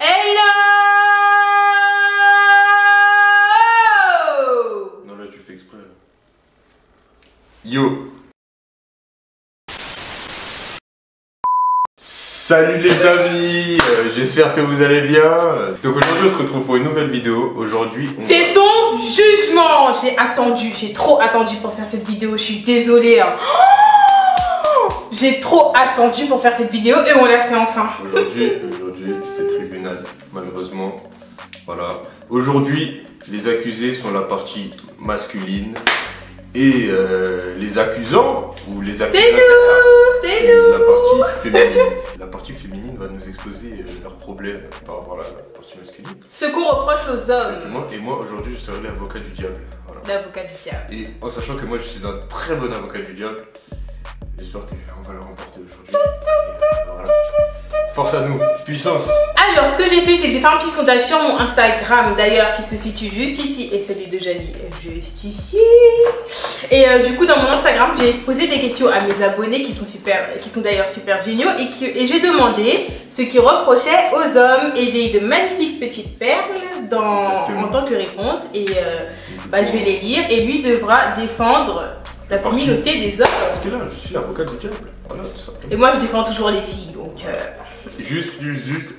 Hello! Non, là, tu fais exprès. Yo! Salut les amis, j'espère que vous allez bien. Donc aujourd'hui on se retrouve pour une nouvelle vidéo. Aujourd'hui c'est son jugement. J'ai trop attendu pour faire cette vidéo. Je suis désolée hein. J'ai trop attendu pour faire cette vidéo et on l'a fait enfin. Aujourd'hui c'est tribunal, malheureusement. Voilà. Aujourd'hui les accusés sont la partie masculine et les accusants ou les accusateurs c'est nous. La partie féminine. La partie féminine va nous exposer leurs problèmes par rapport à la partie masculine. Ce qu'on reproche aux hommes. Exactement. Et moi aujourd'hui je serai l'avocat du diable. Voilà. L'avocat du diable. Et en sachant que moi je suis un très bon avocat du diable, j'espère qu'on va le remporter aujourd'hui. Voilà. Force à nous, puissance. Alors ce que j'ai fait c'est que j'ai fait un petit sondage sur mon Instagram d'ailleurs qui se situe juste ici et celui de Jali juste ici. Et du coup dans mon Instagram j'ai posé des questions à mes abonnés qui sont d'ailleurs super géniaux et j'ai demandé ce qu'ils reprochaient aux hommes et j'ai eu de magnifiques petites perles en tant que réponse et je vais les lire et lui devra défendre la communauté des hommes. Parce que là je suis l'avocat du diable. Voilà tout simplement. Et moi je défends toujours les filles donc Juste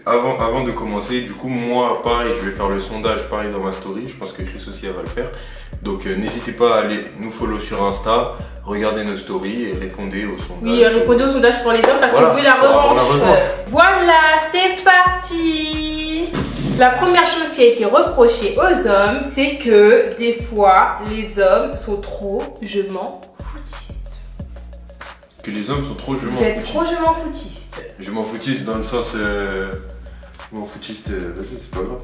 avant de commencer, du coup moi pareil je vais faire le sondage pareil dans ma story, je pense que Chris aussi elle va le faire. Donc n'hésitez pas à aller nous follow sur Insta, regardez nos stories et répondez au sondage. Oui, répondez au sondage pour les hommes parce que vous voulez la revanche. Voilà, c'est parti. La première chose qui a été reprochée aux hommes, c'est que des fois les hommes sont trop je m'en foutistes. Que les hommes sont trop je m'en Vous êtes foutistes. trop je m'en foutiste. Je m'en foutiste dans le sens je m'en foutiste, vas-y c'est pas grave.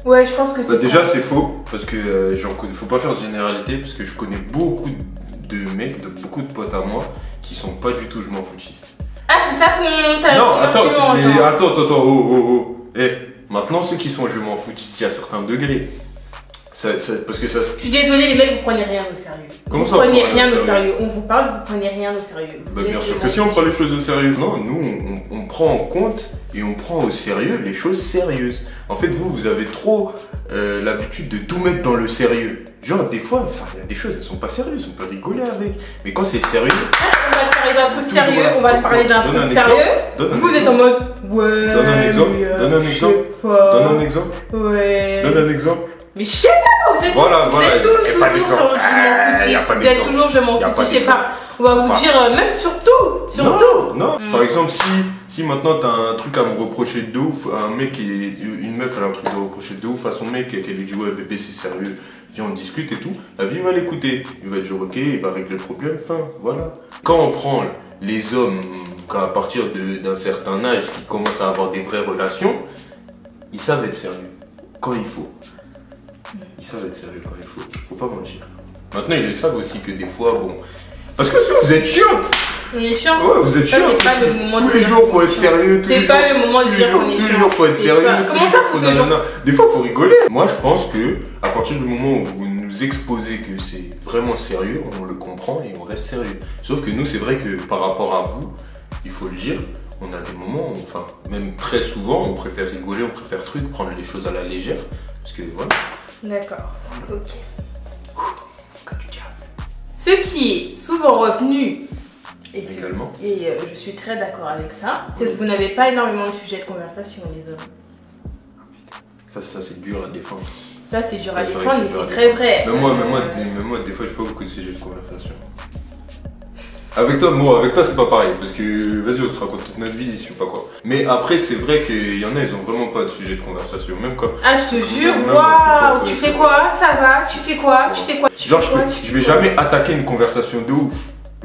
Ouais, je pense que c'est déjà c'est faux parce que faut pas faire de généralité parce que je connais beaucoup de mecs, beaucoup de potes à moi qui sont pas du tout je m'en foutiste. Ah c'est ça ton Non attends, oh. Maintenant ceux qui sont je m'en foutiste il y a certains degrés. Parce que ça. Je suis désolée les mecs, vous prenez rien au sérieux. Comment vous ça prenez rien au sérieux. On vous parle, vous prenez rien au sérieux. Bah, bien sûr que si on prend les choses au sérieux. Non, nous on prend en compte et on prend au sérieux les choses sérieuses. En fait vous avez trop l'habitude de tout mettre dans le sérieux. Genre des fois, il y a des choses elles sont pas sérieuses, on peut rigoler avec. Mais quand c'est sérieux. On va parler d'un truc sérieux, on va parler d'un truc sérieux. Vous êtes en mode ouais. Donne un exemple. Donne un exemple. Donne un exemple. Ouais. Donne un exemple. Mais je sais pas, vous êtes toujours je m'en foutis. Vous êtes toujours je m'en foutis, je sais pas. On va vous dire, même surtout. Non. Par exemple, si maintenant t'as un truc à me reprocher de ouf, une meuf elle a un truc à reprocher de ouf à son mec et qu'elle lui dit ouais bébé c'est sérieux, viens on discute et tout, la vie va l'écouter. Il va dire ok, il va régler le problème, fin, voilà. Quand on prend les hommes à partir d'un certain âge qui commencent à avoir des vraies relations, ils savent être sérieux quand il faut. Ils savent être sérieux quand il faut pas mentir. Maintenant ils le savent aussi que des fois bon. Parce que si vous êtes chiante. On est chiant. Ouais, vous êtes chiant. C'est pas le moment de dire. Tous les jours faut être sérieux. C'est pas le moment de dire qu'on est chiant. Tous les jours faut être sérieux. Comment ça faut toujours. Des fois faut rigoler. Moi je pense que à partir du moment où vous nous exposez que c'est vraiment sérieux, on le comprend et on reste sérieux. Sauf que nous c'est vrai que par rapport à vous, il faut le dire. On a des moments, enfin, même très souvent, on préfère rigoler, on préfère prendre les choses à la légère. Parce que voilà. D'accord, ok. Ce qui est souvent revenu, et je suis très d'accord avec ça, c'est que vous n'avez pas énormément de sujets de conversation, les hommes. Ça c'est dur à défendre. Ça c'est dur à défendre, mais c'est très vrai. Mais moi, des fois, j'ai pas beaucoup de sujets de conversation. Avec toi c'est pas pareil, parce que vas-y on se raconte toute notre vie, je sais pas quoi. Mais après c'est vrai qu'il y en a, ils ont vraiment pas de sujet de conversation, même quand... Ah je te jure, waouh, tu fais quoi? Ça va? Tu fais quoi? Tu fais quoi? Genre je vais jamais attaquer une conversation de ouf.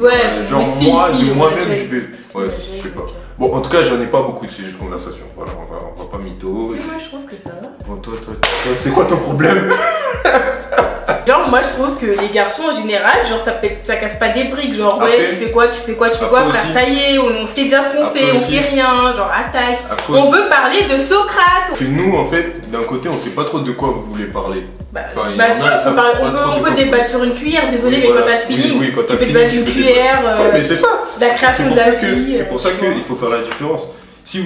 Ouais, genre moi-même je vais... Ouais, je sais pas. Okay. Bon en tout cas j'en ai pas beaucoup de sujets de conversation, voilà, on va pas mytho. Moi je trouve que ça va. Bon toi, c'est quoi ton problème? Genre moi je trouve que les garçons en général, genre ça casse pas des briques, genre ouais tu fais quoi, frère, ça y est, on sait déjà ce qu'on fait, on fait rien, genre attaque. On veut parler de Socrate. Que nous en fait, d'un côté on sait pas trop de quoi vous voulez parler. On peut débattre sur une cuillère, désolé mais quand t'as de feeling, tu peux débattre une cuillère, mais c'est ça, la création de la vie. C'est pour ça qu'il faut faire la différence. Si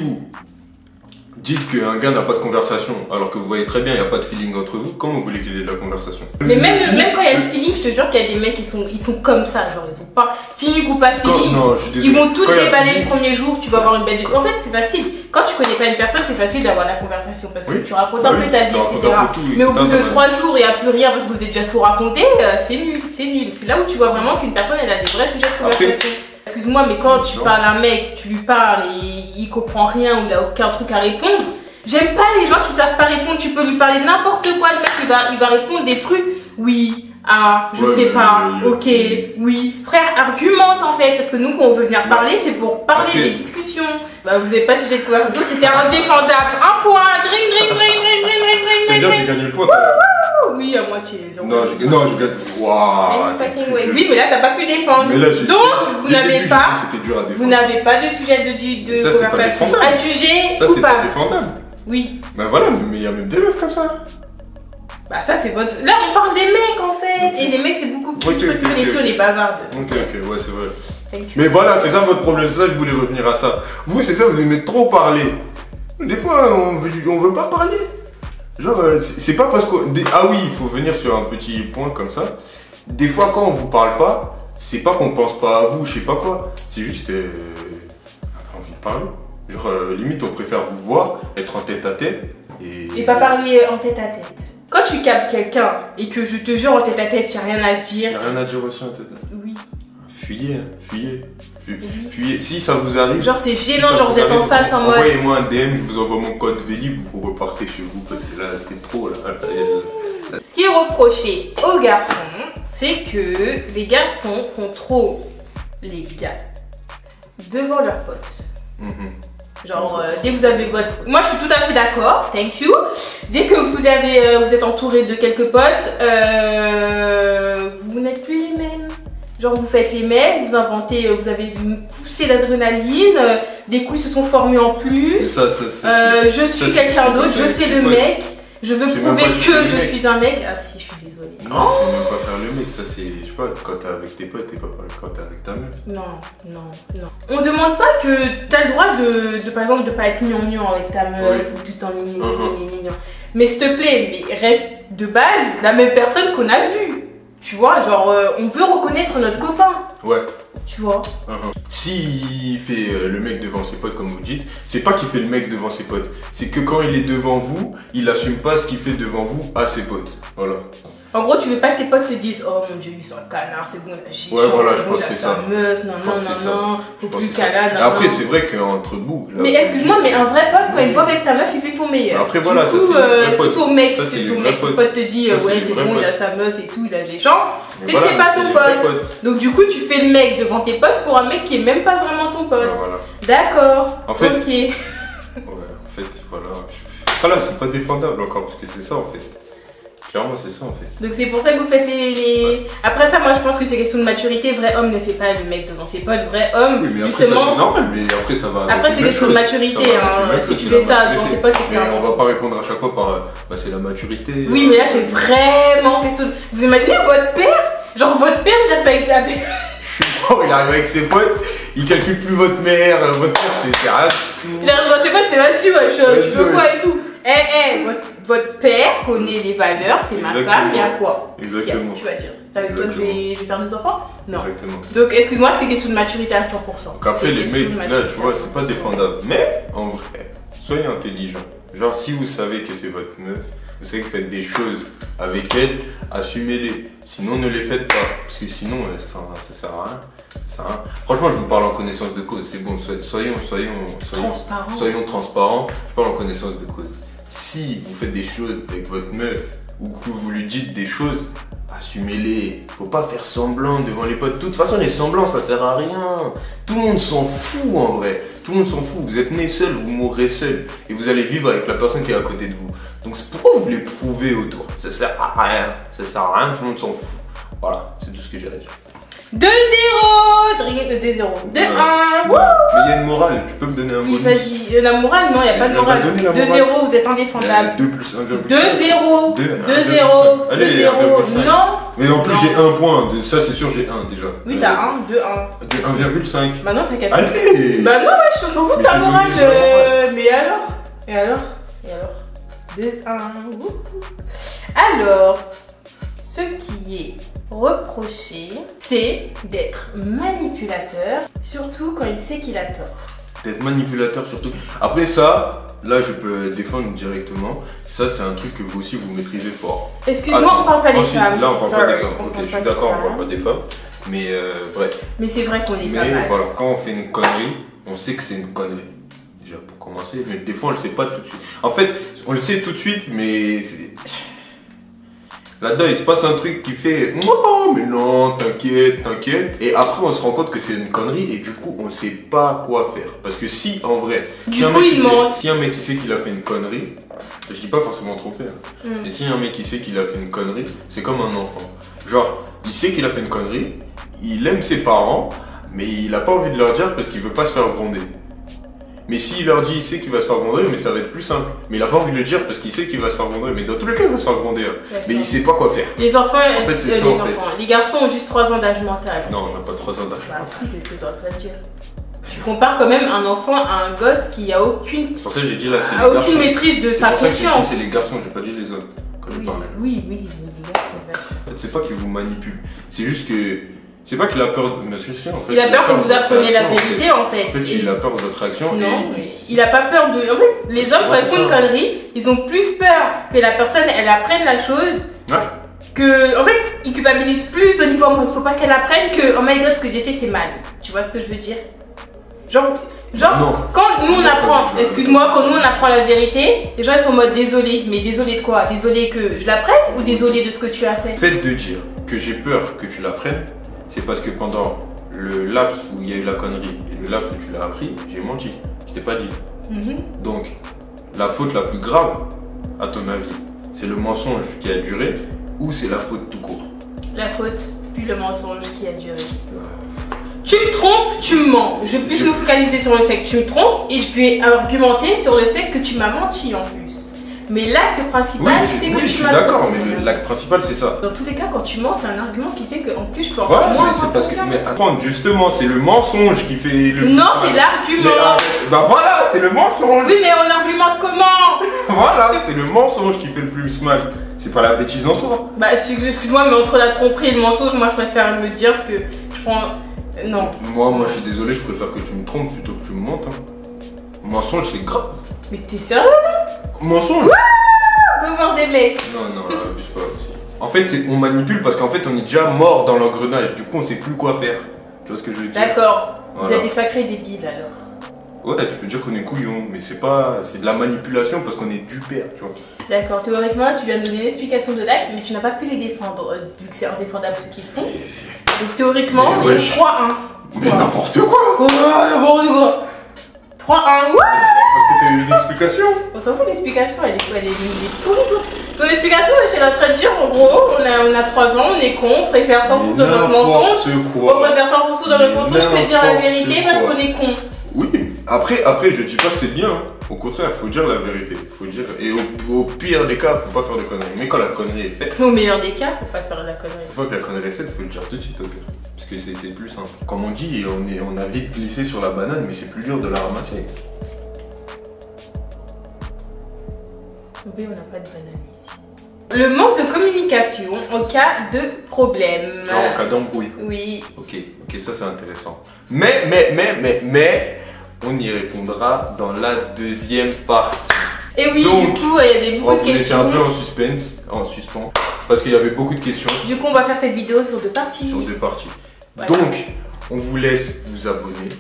dites qu'un gars n'a pas de conversation, alors que vous voyez très bien, il n'y a pas de feeling entre vous, comment vous voulez qu'il y ait de la conversation? Mais même quand il y a le feeling, je te jure qu'il y a des mecs qui sont comme ça, genre ils ont pas feeling ou pas feeling. Non, je suis désolé. Ils vont tout Quand il y a déballer feeling- le premier jour, tu vas avoir une belle. En fait, c'est facile. Quand tu connais pas une personne, c'est facile d'avoir la conversation parce que Oui. tu racontes un Oui, peu ta tu vie, racontes etc. un peu tout, Mais au bout etc., de ça 3 jours, il n'y a plus rien parce que vous avez déjà tout raconté, c'est nul, c'est nul. C'est là où tu vois vraiment qu'une personne elle a des vrais sujets de Après- conversation. Excuse-moi, mais quand tu Non. parles à un mec, tu lui parles et il comprend rien ou il n'a aucun truc à répondre. J'aime pas les gens qui savent pas répondre. Tu peux lui parler de n'importe quoi, le mec il va répondre des trucs. Oui, ah, je Ouais, sais mais- pas, mais- ok, oui. Frère, argumente en fait, parce que nous quand on veut venir parler, c'est pour parler Ok. des discussions. Bah vous avez pas sujet de conversation, c'était indéfendable. Un point, dring, dring, dring, dring, dring, dring, C'est dring, dire que dring. j'ai gagné le point. toi. Oui, à moitié. zéro. Non, je gagne. Waouh. Fucking way. Oui, mais là t'as pas pu défendre. Mais là, j'ai- Donc, vous dès le n'avez début, pas. j'ai dit C'était dur à Vous défendre. n'avez pas de sujet de Ça, c'est pas conversation. défendable. Adjugé, Ça, c'est pas coupable. défendable. Oui. Ben voilà, mais il y a même des meufs comme ça. Bah ça c'est votre... Là on parle des mecs en fait. Et les mecs c'est beaucoup plus Ok, truc ok, que les ok. filles, on est bavardes. Ok, ouais, c'est vrai. Thank you. Mais voilà, c'est ça votre problème, c'est ça, je voulais revenir à ça. Vous, c'est ça, vous aimez trop parler. Des fois, on veut pas parler. Genre, c'est pas parce que. Ah oui, il faut venir sur un petit point comme ça. Des fois, quand on vous parle pas, c'est pas qu'on pense pas à vous, je sais pas quoi. C'est juste. On a envie de parler. Genre, limite, on préfère vous voir, être en tête à tête. Et... J'ai pas parlé en tête à tête. Quand tu captes quelqu'un et que je te jure en tête à tête, y'a rien à se dire. Y'a rien à dire aussi en tête à tête. Oui. Fuyez, hein, fuyez. Oui. Fuyez. Si ça vous arrive. Genre c'est si gênant, ça genre vous êtes en arrive, face en mode. Envoyez-moi un DM, je vous envoie mon code Vélib, vous repartez chez vous parce que là c'est trop là. Ce qui est reproché aux garçons, c'est que les garçons font trop les gars devant leurs potes. Mhm. Genre, dès que vous avez votre... Moi, je suis tout à fait d'accord, thank you. Dès que vous êtes entouré de quelques potes, vous n'êtes plus les mêmes. Genre, vous faites les mecs, vous inventez, vous avez une poussée d'adrénaline, des couilles se sont formés en plus. Mais ça, Je suis quelqu'un d'autre, je fais le mec, je veux C'est même prouver pas du tout que le je mec. suis un mec. Ah si, je suis désolée. Non, c'est même pas faire le mec, ça c'est, je sais pas, quand t'es avec tes potes, t'es pas pareil quand t'es avec ta meuf. Non. On demande pas que t'as le droit de par exemple, de pas être mignon avec ta meuf ou tout en mignon. Mais s'il te plaît, mais reste de base la même personne qu'on a vue. Tu vois, genre, on veut reconnaître notre copain. Ouais. Tu vois. S'il fait le mec devant ses potes, comme vous dites, c'est pas qu'il fait le mec devant ses potes, c'est que quand il est devant vous, il assume pas ce qu'il fait devant vous à ses potes. Voilà. En gros, tu veux pas que tes potes te disent oh mon dieu, lui c'est un canard, c'est bon, la gichon, Ouais, voilà, je c'est bon, pense il a que c'est sa ça. meuf, non, Je pense que c'est ça. faut Je pense plus que c'est ça. calade. Après, c'est vrai qu'entre vous. là, Mais excuse-moi, mais un vrai pote, quand il voit avec ta meuf, il fait ton meilleur. Après, Du voilà, ça, coup, c'est les vrais si potes. ton mec, Ça, si c'est les ton vrais mec, potes. ton pote te dit Ça, ouais, c'est les c'est vrais bon, il a potes. sa meuf et tout, il a des gens, c'est que Voilà, c'est pas c'est ton les vrais pote. potes. Donc, du coup, tu fais le mec devant tes potes pour un mec qui est même pas vraiment ton pote. Voilà. D'accord. En fait- Ok. Ouais, en fait, voilà. Voilà, c'est pas défendable encore, parce que c'est ça en fait. Clairement, c'est ça en fait. Donc c'est pour ça que vous faites les... Après ça, moi je pense que c'est question de maturité. Vrai homme ne fait pas le mec devant ses potes. Vrai homme, Oui, mais après, justement... ça c'est normal, mais après, ça va. Après, avec c'est une question de chose. maturité, Ça va avec hein. une Si chose, tu c'est fais la ça maturité. devant tes potes, c'est Mais clairement on va faux. pas répondre à chaque fois par bah, c'est la maturité. Oui, mais là c'est vraiment question de... Vous imaginez votre père? Genre votre père, il a pas été appelé. Je suis mort, il arrive avec ses potes, il calcule plus votre mère, votre père, c'est rien du tout. Il arrive dans ses potes, il fait vas-y, wesh, tu Vas-y, veux quoi wesh. et tout. Votre père connaît les valeurs, c'est ma Exactement. femme, il y a quoi? Exactement. Qu'est-ce que tu vas dire? Ça veut dire que je vais faire des enfants? Non. Exactement. Donc excuse-moi, c'est question de maturité à 100%. Donc après, C'est les question de mecs, là, maturité tu vois, à c'est pas 100%. défendable. Mais, en vrai, soyez intelligent. Genre, si vous savez que c'est votre meuf, vous savez que vous faites des choses avec elle, assumez-les. Sinon, ne les faites pas. Parce que sinon, enfin, ça sert à rien. Ça sert à rien. Franchement, je vous parle en connaissance de cause. C'est bon, soyons transparents. Je parle en connaissance de cause. Si vous faites des choses avec votre meuf ou que vous lui dites des choses, assumez-les. Faut pas faire semblant devant les potes. De toute façon, les semblants, ça sert à rien. Tout le monde s'en fout en vrai. Tout le monde s'en fout. Vous êtes né seul, vous mourrez seul. Et vous allez vivre avec la personne qui est à côté de vous. Donc pourquoi vous les prouvez autour? Ça sert à rien. Ça sert à rien, tout le monde s'en fout. Voilà, c'est tout ce que j'ai à dire. 2-0 2-0 2-1 Mais il y a une morale, tu peux me donner un Oui, bonus? vas-y. La morale, non, il n'y a pas de Je viens morale. de donner la 2-0, vous êtes indéfendable. 2 plus 1,5. 2-0 2, 2-0 Allez, 2-0 1,5. Non. Mais en plus, Non. j'ai un point. Ça, c'est sûr, j'ai un déjà. Oui, t'as 1, 2-1. De 1,5. Bah non, t'as 4. Allez! Bah non, ouais, je s'en fous de Mais ta j'ai morale. donné la morale. Mais alors Et alors? 2, 1. Alors, ce qui est reproché, c'est d'être manipulateur, surtout quand il sait qu'il a tort. D'être manipulateur surtout. Après ça, là je peux défendre directement. Ça c'est un truc que vous aussi vous maîtrisez fort. Excuse-moi, on parle pas des femmes. Là on parle pas des femmes. On Ok, parle je pas suis des d'accord, on femmes. parle pas des femmes. Mais bref. Mais c'est vrai qu'on est pas Mais mal. voilà, quand on fait une connerie, on sait que c'est une connerie. Déjà pour commencer, mais des fois on le sait pas tout de suite. En fait, on le sait tout de suite, mais là-dedans il se passe un truc qui fait oh mais non, t'inquiète, t'inquiète. Et après on se rend compte que c'est une connerie et du coup on sait pas quoi faire. Parce que si en vrai, si un mec qui sait qu'il a fait une connerie, je dis pas forcément trop faire, mais si un mec qui sait qu'il a fait une connerie, c'est comme un enfant. Genre, il sait qu'il a fait une connerie, il aime ses parents, mais il a pas envie de leur dire parce qu'il veut pas se faire gronder. Mais s'il leur dit, il sait qu'il va se faire gronder, mais ça va être plus simple. Mais il a pas envie de le dire parce qu'il sait qu'il va se faire gronder. Mais dans tous les cas, il va se faire gronder. Mais il sait pas quoi faire. Les enfants, en fait, c'est ça, en fait. Les garçons ont juste 3 ans d'âge mental. Non, on n'a pas 3 ans d'âge. Bah si, c'est ce que tu es en train de dire. Tu compares quand même un enfant à un gosse qui a aucune, c'est pour ça que j'ai dit là, c'est les garçons. Aucune maîtrise de sa confiance. C'est les garçons, j'ai pas dit les hommes. Quand je parlais. Oui, les garçons. En fait, c'est pas qu'il vous manipule. C'est juste que. C'est pas qu'il a peur de. Monsieur, en fait, il a peur que vous appreniez la vérité en fait. En fait, il a peur de votre réaction. Non, il a pas peur de. En fait, les hommes, quand ils font une connerie, ils ont plus peur que la personne elle apprenne la chose. Ouais. Que, en fait, ils culpabilisent plus au niveau il faut pas qu'elle apprenne que oh my god, ce que j'ai fait c'est mal. Tu vois ce que je veux dire? Genre non. Quand nous on apprend, excuse-moi, quand nous on apprend la vérité, les gens ils sont en mode désolé. Mais désolé de quoi? Désolé que je l'apprenne ou désolé de ce que tu as fait? Le fait de dire que j'ai peur que tu l'apprennes, c'est parce que pendant le laps où il y a eu la connerie et le laps où tu l'as appris, j'ai menti. Je t'ai pas dit. Donc, la faute la plus grave, à ton avis, c'est le mensonge qui a duré ou c'est la faute tout court? La faute, puis le mensonge qui a duré. Tu me trompes, tu me mens. Je vais plus nous focaliser sur le fait que tu me trompes et je vais argumenter sur le fait que tu m'as menti en plus. Mais l'acte principal, c'est que tu m'as. Je suis d'accord, mais l'acte principal, c'est ça. Dans tous les cas, quand tu mens, c'est un argument qui fait qu'en plus je peux avoir moins. Mais c'est parce que. Mais attends, justement, c'est le mensonge qui fait le. Non, c'est l'argument. Bah voilà, c'est le mensonge. Oui, mais on argumente comment? Voilà, c'est le mensonge qui fait le plus mal. C'est pas la bêtise en soi. Bah, excuse-moi, mais entre la tromperie et le mensonge, moi je préfère me dire que je prends. Non. Moi, je suis désolé, je préfère que tu me trompes plutôt que tu me mentes. Mensonge, c'est grave. Mais t'es sérieux là? Mensonge? Devoir des mecs. Non, abuse pas aussi. En fait, on manipule parce qu'en fait, on est déjà mort dans l'engrenage. Du coup, on sait plus quoi faire. Tu vois ce que je veux dire? D'accord. Voilà. Vous êtes des sacrés débiles alors. Ouais, tu peux dire qu'on est couillon, mais c'est pas. C'est de la manipulation parce qu'on est du père, tu vois. D'accord, théoriquement, tu viens de donner l'explication de l'acte, mais tu n'as pas pu les défendre, vu que c'est indéfendable ce qu'ils font. Donc théoriquement, il y a 3-1. Mais n'importe quoi! Oh, n'importe quoi! 3-1, ouais! Parce que t'as eu une explication! On s'en fout de l'explication, elle est pourrie. Ton explication, elle est en train de dire en gros, on a 3 ans, on est con, on préfère 100% de notre mensonge. On préfère 100% de notre mensonge que dire la vérité parce qu'on est con. Oui, après, je dis pas que c'est bien. Hein. Au contraire, faut dire la vérité. Faut dire... Et au pire des cas, faut pas faire de conneries. Mais quand la connerie est faite. Au meilleur des cas, faut pas faire de la connerie. Une fois que la connerie est faite, faut le dire tout de suite au pire. Parce que c'est plus simple. Comme on dit, on a vite glissé sur la banane, mais c'est plus dur de la ramasser. Oui, on n'a pas de banane ici. Le manque de communication en cas de problème. Genre en cas d'embrouille. Oui. Ok, ça c'est intéressant. Mais, on y répondra dans la deuxième partie. Et oui, donc, du coup, il y avait beaucoup de questions. On va vous laisser un peu en suspens, parce qu'il y avait beaucoup de questions. Du coup, on va faire cette vidéo sur 2 parties. Voilà. Donc, on vous laisse vous abonner,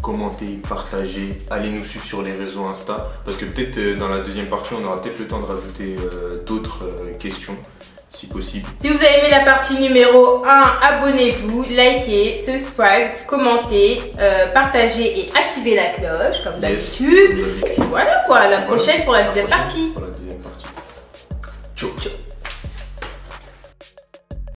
commenter, partager, allez nous suivre sur les réseaux Insta, parce que peut-être dans la deuxième partie, on aura peut-être le temps de rajouter d'autres questions. Si possible. Si vous avez aimé la partie numéro 1, abonnez-vous, likez, subscribe, commentez, partagez et activez la cloche comme d'habitude. Voilà quoi, à la prochaine pour la deuxième partie. Ciao.